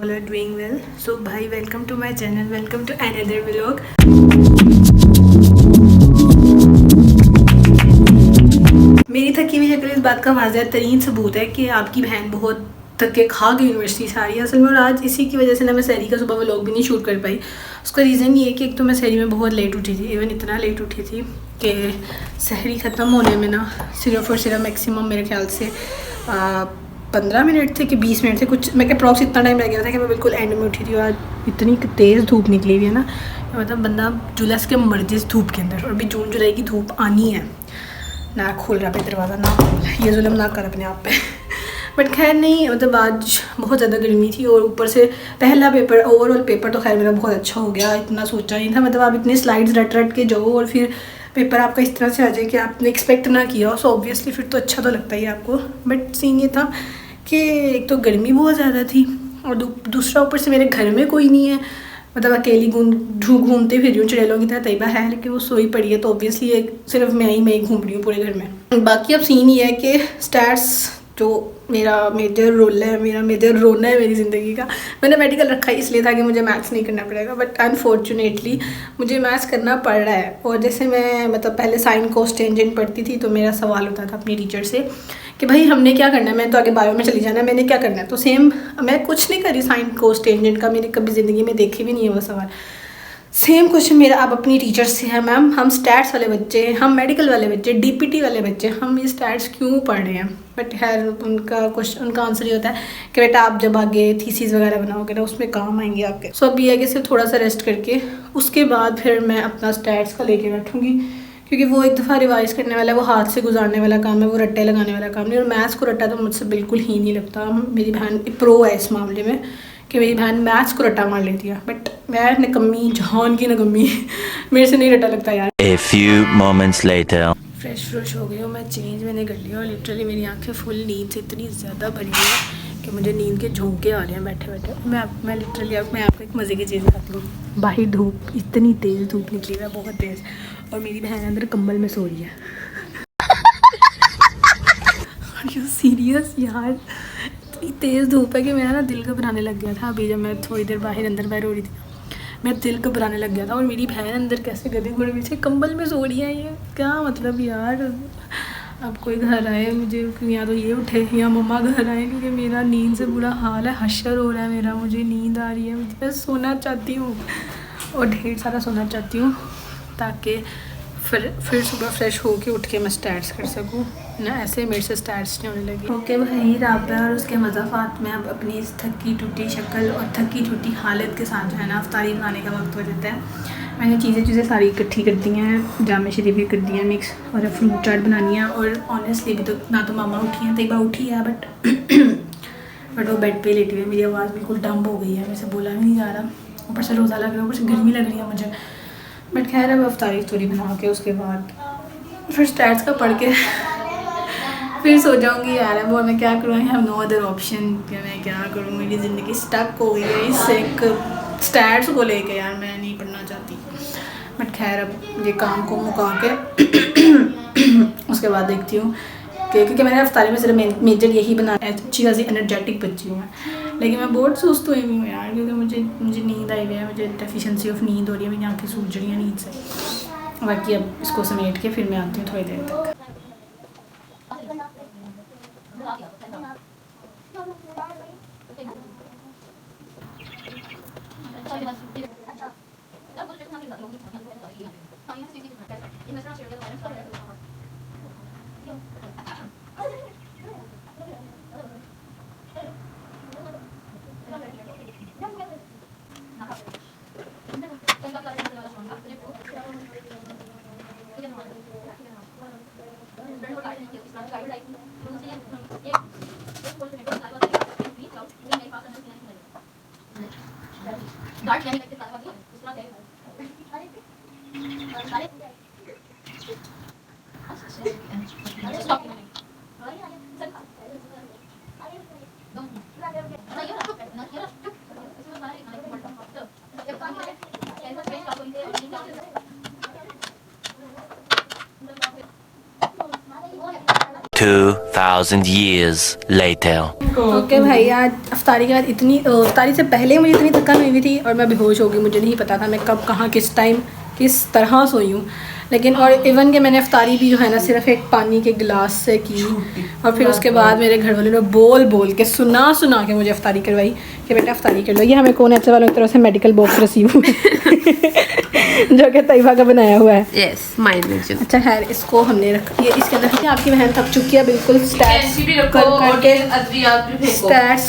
all are doing well. So bhai, welcome to my channel, welcome to another vlog. मेरी थकी हुई शक्ल इस बात का वाज़ह तरीन सबूत है कि आपकी बहन बहुत थक के खा गई यूनिवर्सिटी सारी असल में, और आज इसी की वजह से ना मैं सहरी का सुबह व्लॉग भी नहीं शूट कर पाई। उसका रीज़न ये है कि एक तो मैं सहरी में बहुत लेट उठी थी, इवन इतना लेट उठी थी कि सहरी ख़त्म होने में ना सिर्फ और सिर्फ मैक्सिमम मेरे ख्याल से 15 मिनट थे कि 20 मिनट थे कुछ, मैं अप्रॉक्स इतना टाइम लग गया था कि मैं बिल्कुल एंड में उठी थी। और आज इतनी तेज़ धूप निकली हुई है ना, मतलब बंदा जुलस के मर जिस धूप के अंदर, और अभी जून जुलाई की धूप आनी है। ना खोल रहा पे दरवाज़ा, ना खोल, ये जुल्म ना कर अपने आप पे। बट खैर नहीं, मतलब आज बहुत ज़्यादा गर्मी थी और ऊपर से पहला पेपर, ओवरऑल पेपर तो खैर मेरा बहुत अच्छा हो गया, इतना सोचा नहीं था। मतलब आप इतने स्लाइड्स रट रट के जाओ और फिर पेपर आपका इस तरह से आ जाए कि आपने एक्सपेक्ट ना किया हो, सो ऑब्वियसली फिर तो अच्छा तो लगता ही है आपको। बट सीन ये था कि एक तो गर्मी बहुत ज़्यादा थी और दूसरा ऊपर से मेरे घर में कोई नहीं है, मतलब अकेली घूमते फिर यूँ चुड़ैलों की तरह। तैयबा है लेकिन वो सोई पड़ी है, तो ऑब्वियसली सिर्फ मैं ही घूम रही हूँ पूरे घर में। बाकी अब सीन ये है कि स्टैट्स जो मेरा मेजर रोल है, मेरा मेजर रोना है मेरी ज़िंदगी का। मैंने मेडिकल रखा ही इसलिए था कि मुझे मैथ्स नहीं करना पड़ेगा, बट अनफॉर्चुनेटली मुझे मैथ्स करना पड़ रहा है। और जैसे मैं मतलब पहले साइन कोस टेंजेंट पढ़ती थी, तो मेरा सवाल होता था अपनी टीचर से कि भाई हमने क्या करना है, मैं तो आगे बायो में चली जाना है, मैंने क्या करना है। तो सेम मैं कुछ नहीं करी साइन कोस टेंजेंट का, मेरी कभी ज़िंदगी में देखे भी नहीं है वो सवाल। सेम क्वेश्चन मेरा अब अपनी टीचर से है, मैम हम स्टैट्स वाले बच्चे, हम मेडिकल वाले बच्चे, डीपीटी वाले बच्चे, हम ये स्टैट्स क्यों पढ़ रहे हैं। बट खैर उनका आंसर ये होता है कि बेटा आप जब आगे थीसिस वगैरह बनाओगे ना उसमें काम आएंगे आपके। सो अब ये है कि सिर्फ थोड़ा सा रेस्ट करके उसके बाद फिर मैं अपना स्टैट्स का लेके बैठूँगी, क्योंकि वो एक दफ़ा रिवाइज़ करने वाला है, वो हाथ से गुजारने वाला काम है, वो रट्टे लगाने वाला काम नहीं। और मैथ्स को रट्टा तो मुझसे बिल्कुल ही नहीं लगता। मेरी बहन प्रो है इस मामले में कि मेरी बहन मैथ्स को रट्टा मार लेती है, बट मैं निकम्मी, जहान की निकम्मी, मेरे से नहीं रट्टा लगता यार। A few moments later. Fresh हो गई हूँ मैं, चेंज मैंने कर लिया और लिटरली मेरी आंखें फुल नींद से इतनी ज़्यादा भरी हुई है कि मुझे नींद के झोंके आ रहे हैं बैठे बैठे। मैं लिटरली मैं आपको एक मज़े की चीज़ दिखाती हूँ। बाहर धूप, इतनी तेज़ धूप निकली है, बहुत तेज़, और मेरी बहन अंदर कंबल में सो रही है। आर यू सीरियस यार, इतनी तेज़ धूप है कि मेरा ना दिल घबराने लग गया था। अभी जब मैं थोड़ी देर अंदर बाहर हो रही थी, मेरा दिल घबराने लग गया था। और मेरी बहन अंदर कैसे गधे घोड़े पीछे कंबल में सो रही है, ये क्या मतलब यार। अब कोई घर आए मुझे, या तो ये उठे या मम्मा घर आए, क्योंकि मेरा नींद से बुरा हाल है, हशर हो रहा है मेरा, मुझे नींद आ रही है, मैं सोना चाहती हूँ और ढेर सारा सोना चाहती हूँ, ताकि फिर सुबह फ्रेश होके उठ के मैं स्टार्ट्स कर सकूँ ना, ऐसे मेरे से स्टार्ट्स नहीं होने लगी। ओके भाई, राबा और उसके मज़ाफ़ात में अब अपनी इस थकी टूटी शक्ल और थकी टूटी हालत के साथ जो है ना अफ्तारी बनाने का वक्त हो जाता है। मैंने चीज़ें सारी इकट्ठी कर दी हैं, जामे शरीफ भी कर दी हैं मिक्स, और फ्रूट चाट बनानी है। और ऑनेस्टली भी तो ना तो मामा उठी हैं, तैयबा उठी है, बट वो बेड पे लेटी हुई है। मेरी आवाज़ बिल्कुल डम्ब हो गई है, मेरे से बोला भी नहीं जा रहा, ऊपर से रोज़ा लग रहा है, ऊपर से गर्मी लग रही है मुझे। बट खैर अब अफ्तारी थोड़ी बना के उसके बाद फिर स्टैट्स का पढ़ के फिर सो जाऊँगी यार। अब मैं क्या करूँ, I have no other option कि मैं क्या करूँ। मेरी ज़िंदगी स्टक हो गई है इस एक स्टैट्स को लेके यार, मैं नहीं पढ़ना चाहती। बट खैर अब ये काम को मुका के उसके बाद देखती हूँ, क्योंकि मैंने अफ्तारी में सिर्फ मेजर यही बनाया है। अच्छी खासी एनर्जेटिक बच्ची हूँ मैं, लेकिन मैं बहुत सुस्त हुई हूँ यार, क्योंकि मुझे नींद आई हुई है, मुझे डेफिशिएंसी ऑफ नींद हो रही है, मेरी आँखें सूज रही हैं नींद से। बाकी अब इसको समेट के फिर मैं आती हूँ थोड़ी देर तक। 2,000 years later. ओके भाई, आज अफ्तारी के बाद अफ्तारी से पहले मुझे इतनी थकान हुई थी और मैं बेहोश हो गई। मुझे नहीं पता था मैं कब कहाँ किस टाइम किस तरह सोई हूँ। लेकिन और इवन के मैंने अफ्तारी भी जो है ना सिर्फ एक पानी के गिलास से की, और फिर उसके बाद मेरे घर वालों ने बोल के सुना के मुझे अफ्तारी करवाई कि बेटा अफ्तारी कर लो। ये हमें कौन अच्छे वालों की तरफ से मेडिकल बॉक्स रिसीव हुआ जो कि तैयबा का बनाया हुआ है। Yes, my vision. अच्छा खैर, इसको हमने रख दिया इसके अंदर। आपकी बहन थक चुकी है बिल्कुल, स्टैट्स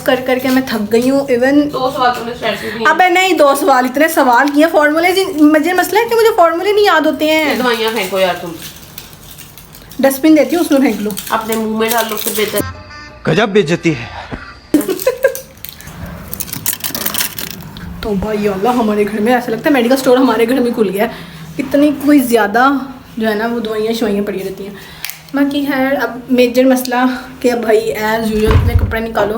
कर करके मैं थक गई हूँ। इवन 2 सवाल तुमने स्टैट्स में दिए। अबे नहीं, 2 सवाल, इतने सवाल किए फॉर्मूले। मुझे मसला है कि मुझे फॉर्मूले नहीं याद होते हैं। दवाइयाँ फेंको यार तुम। डस्टबिन देती हूँ, उसमें फेंक लो। अपने मुंह में डाल लो उससे बेहतर। गजब बेइज्जती है। तो भाई अल्लाह, हमारे घर में ऐसा लगता है मेडिकल स्टोर हमारे घर में खुल गया है। इतनी कोई ज़्यादा जो है ना वो दवाइयाँ शवाइयाँ पड़ी रहती हैं। बाकी खैर अब मेजर मसला कि अब भाई एज़ यूजुअल अपने कपड़े निकालो।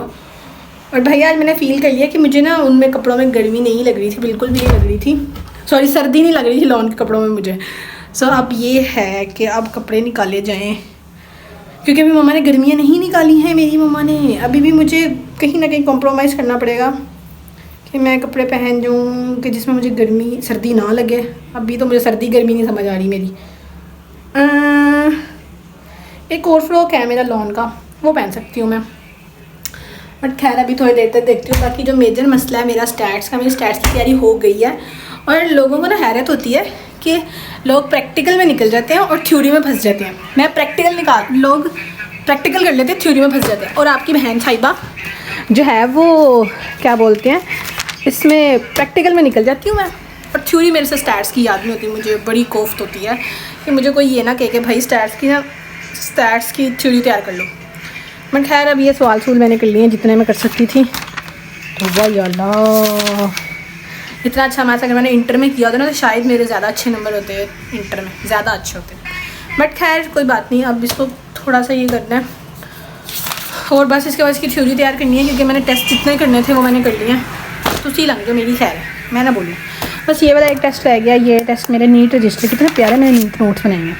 और भाई आज मैंने फ़ील कर लिया कि मुझे ना उनमें कपड़ों में गर्मी नहीं लग रही थी, बिल्कुल भी नहीं लग रही थी। सॉरी, सर्दी नहीं लग रही थी लॉन के कपड़ों में मुझे। सो अब ये है कि अब कपड़े निकाले जाएँ, क्योंकि अभी मम्मा ने गर्मियाँ नहीं निकाली हैं मेरी मम्मा ने। अभी भी मुझे कहीं ना कहीं कॉम्प्रोमाइज़ करना पड़ेगा कि मैं कपड़े पहन जाऊँ कि जिसमें मुझे गर्मी सर्दी ना लगे। अभी तो मुझे सर्दी गर्मी नहीं समझ आ रही मेरी। एक और फ्रॉक है मेरा लॉन का, वो पहन सकती हूँ मैं। बट खैर अभी थोड़ी देर तक देखती हूँ। बाकी जो मेजर मसला है मेरा स्टैट्स का, मेरी स्टैट्स की तैयारी हो गई है। और लोगों को ना हैरत होती है कि लोग प्रैक्टिकल में निकल जाते हैं और थ्योरी में फंस जाते हैं। मैं लोग प्रैक्टिकल कर लेते हैं, थ्योरी में फंस जाते हैं। और आपकी बहन साहिबा जो है वो क्या बोलते हैं, इसमें प्रैक्टिकल में निकल जाती हूँ मैं, और थ्योरी मेरे से स्टैट्स की याद नहीं होती। मुझे बड़ी कोफ्त होती है कि मुझे कोई ये ना कहे कि भाई स्टैट्स की थ्योरी तैयार कर लो। बट खैर अब ये सवाल मैंने कर लिए जितने मैं कर सकती थी। तो भाई अल्लाह, इतना अच्छा मैथ्स अगर मैंने इंटर में किया होता ना तो शायद मेरे ज़्यादा अच्छे नंबर होते हैं, इंटर में ज़्यादा अच्छे होते। बट खैर कोई बात नहीं, अब इसको थोड़ा सा ये करना है और बस इसके बाद इसकी थ्योरी तैयार करनी है, क्योंकि मैंने टेस्ट जितने करने थे वो मैंने कर लिए हैं। तो सी लग जो मेरी खैर है, मैं ना बोलूँ। बस ये वाला एक टेस्ट रह गया। ये टेस्ट मेरे नीट रजिस्टर, कितने प्यारे मैंने नीट नोट्स बनाए हैं।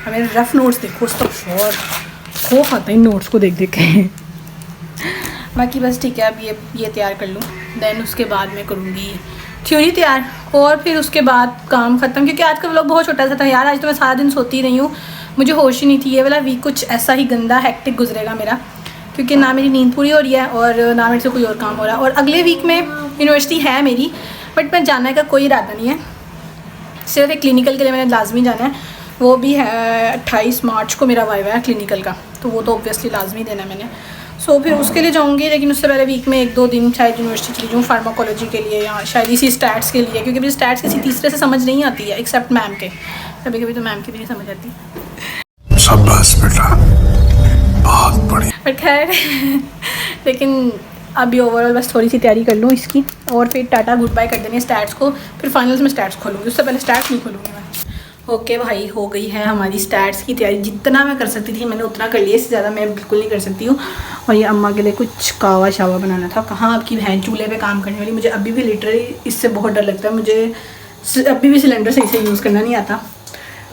और मेरे रफ़ नोट्स देखो, उस तक और खौफ आता है इन नोट्स को देख के। बाकी बस ठीक है, अब ये तैयार कर लूँ, देन उसके बाद मैं करूँगी थ्योरी तैयार, और फिर उसके बाद काम ख़त्म। क्योंकि आज का व्लॉग बहुत छोटा सा था यार। आज तो मैं सारा दिन सोती रही हूँ, मुझे होश ही नहीं थी। ये वाला वीक कुछ ऐसा ही गंदा हेक्टिक गुजरेगा मेरा, क्योंकि ना मेरी नींद पूरी हो रही है और ना मेरे से कोई और काम हो रहा है। और अगले वीक में यूनिवर्सिटी है मेरी, बट मैं जाने का कोई इरादा नहीं है। सिर्फ एक क्लिनिकल के लिए मैंने लाजमी जाना है, वो भी है 28 मार्च को मेरा वाइवा है क्लिनिकल का, तो वो तो ऑब्वियसली लाजमी देना है मैंने। सो फिर उसके लिए जाऊँगी, लेकिन उससे पहले वीक में 1-2 दिन शायद यूनिवर्सिटी चली जाऊँ फार्माकोलॉजी के लिए, या शायद इसी स्टैट्स के लिए, क्योंकि मुझे स्टैट्स किसी तीसरे से समझ नहीं आती है एक्सेप्ट मैम के। कभी कभी तो मैम की भी नहीं समझ आती। शाबाश बेटा, बहुत बढ़िया। बट खैर लेकिन अभी ओवरऑल बस थोड़ी सी तैयारी कर लूँ इसकी, और फिर टाटा गुड बाय कर देनी है स्टैट्स को। फिर फाइनल्स में स्टैट्स खोलूँगी, उससे पहले स्टैट्स नहीं खोलूँगी मैं। ओके भाई, हो गई है हमारी स्टैट्स की तैयारी। जितना मैं कर सकती थी मैंने उतना कर लिया, इससे ज़्यादा मैं बिल्कुल नहीं कर सकती हूँ। और ये अम्मा के लिए कुछ कावा शावा बनाना था। कहाँ आपकी बहन चूल्हे पे काम करने वाली। मुझे अभी भी लिटरली इससे बहुत डर लगता है। मुझे अभी भी सिलेंडर सही से यूज़ करना नहीं आता।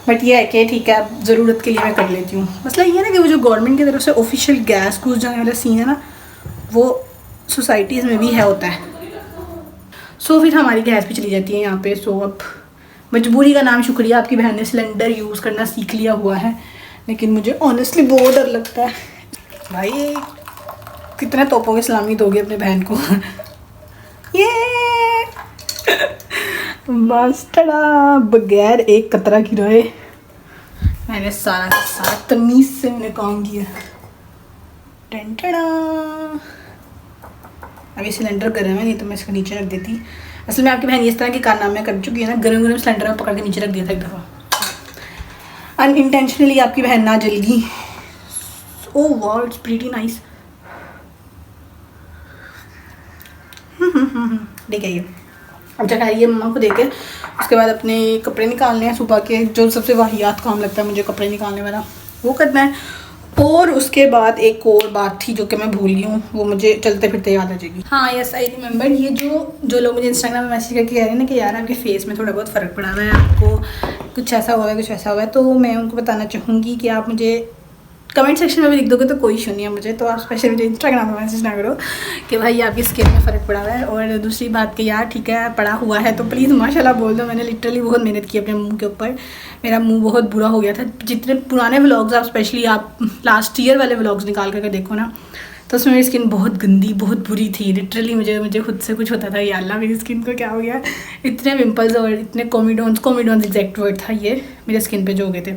बट ये है कि ठीक है, ज़रूरत के लिए मैं कर लेती हूँ। मसला ये है ना कि वो जो गवर्नमेंट की तरफ से ऑफिशियल गैस घुस जाने वाला सीन है ना, वो सोसाइटीज़ में भी है होता है। सो फिर हमारी गैस भी चली जाती है यहाँ पे। सो अब मजबूरी का नाम शुक्रिया, आपकी बहन ने सिलेंडर यूज़ करना सीख लिया हुआ है, लेकिन मुझे ऑनेस्टली बहुत डर लगता है। भाई कितने तोपों की सलामी दोगे अपने बहन को। ये मास्टरा बगैर एक कतरा गिराए मैंने सारा का सारा तमीज़ से मैंने काम किया। टेंटड़ा, अभी सिलेंडर गर्म है, नहीं तो मैं इसको नीचे रख देती। असल में आपकी बहन इस तरह के कारनामे कर चुकी है ना, गरम गरम सिलेंडर में पकड़ के नीचे रख दिया था एक दफ़ा अनइंटेंशनली। आपकी बहन ना जल गई। ओह वाह, इट्स प्रीटी नाइस। ठीक है ये। अब जब खाइए मम्मा को देके उसके बाद अपने कपड़े निकालने हैं सुबह के, जो सबसे वाहियात काम लगता है मुझे कपड़े निकालने वाला, वो करना है। और उसके बाद एक और बात थी जो कि मैं भूल गई हूँ, वो मुझे चलते फिरते याद आ जाएगी। हाँ यस, आई रिमेंबर। ये जो लोग मुझे इंस्टाग्राम में मैसेज करके कह रहे हैं ना कि यार आपके फेस में थोड़ा बहुत फ़र्क पड़ा हुआ है, आपको कुछ ऐसा हुआ है कुछ ऐसा हुआ है, तो मैं उनको बताना चाहूँगी कि आप मुझे कमेंट सेक्शन में भी लिख दोगे तो कोई इशू नहीं है मुझे, तो आप स्पेशली मुझे इंस्टाग्राम पर मैसेज ना करो कि भाई आपकी स्किन में फ़र्क पड़ा हुआ है। और दूसरी बात कि यार ठीक है पड़ा हुआ है तो प्लीज़ माशाल्लाह बोल दो। मैंने लिटरली बहुत मेहनत की अपने मुंह के ऊपर, मेरा मुंह बहुत बुरा हो गया था। जितने पुराने व्लॉग्स आप स्पेशली आप लास्ट ईयर वाले व्लॉग्स निकाल करके देखो ना, तो उसमें मेरी स्किन बहुत गंदी बहुत बुरी थी। लिटरली मुझे खुद से कुछ होता था, या अल्लाह मेरी स्किन को क्या हो गया, इतने पिंपल्स और इतने कोमिडोन्स एग्जैक्ट वर्ड था ये मेरे स्किन पे जो हो गए थे।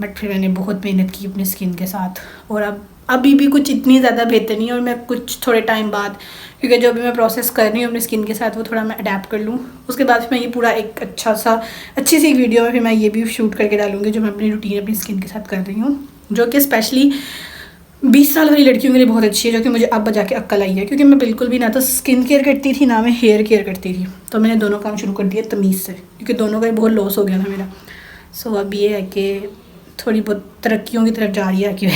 बट फिर मैंने बहुत मेहनत की अपनी स्किन के साथ, और अब अभी भी कुछ इतनी ज़्यादा बेहतर नहीं है। और मैं कुछ थोड़े टाइम बाद, क्योंकि जो अभी मैं प्रोसेस कर रही हूँ अपनी स्किन के साथ वो थोड़ा मैं अडेप्ट कर लूँ, उसके बाद फिर मैं ये पूरा एक अच्छी सी वीडियो में फिर मैं ये भी शूट करके डालूँगी जो मैं अपनी रूटीन अपनी स्किन के साथ कर रही हूँ, जो कि स्पेशली 20 साल वाली लड़कियों के लिए बहुत अच्छी है, जो कि मुझे अब जाके अक्ल आई है। क्योंकि मैं बिल्कुल भी ना तो स्किन केयर करती थी ना मैं हेयर केयर करती थी, तो मैंने दोनों काम शुरू कर दिया तमीज़ से, क्योंकि दोनों का ही बहुत लॉस हो गया था मेरा। सो अब ये है कि थोड़ी बहुत तरक्कियों की तरफ जा रही है कि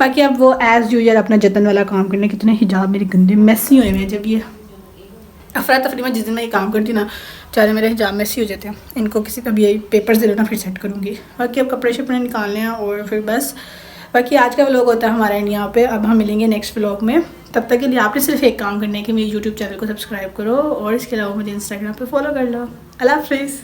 बाकी अब वो एज़ यूजुअल अपना जतन वाला काम करने। कितने हिजाब मेरे गंदे मेसी हुए हैं, जब ये अफरा तफरी में जिस दिन मैं ये काम करती हूँ ना, चाहे मेरे हिजाब मेसी हो जाते हैं। इनको किसी का भी यही पेपर्स दे लो ना, फिर सेट करूँगी। बाकी अब कपड़े शपड़े निकालने हैं और फिर बस। बाकी आज का व्लॉग होता है हमारा इंडिया पे। अब हम मिलेंगे नेक्स्ट व्लॉग में, तब तक के लिए आपने सिर्फ एक काम करना है कि मेरे यूट्यूब चैनल को सब्सक्राइब करो और इसके अलावा मुझे इंस्टाग्राम पे फॉलो कर लो। अल्लाह हाफिज़।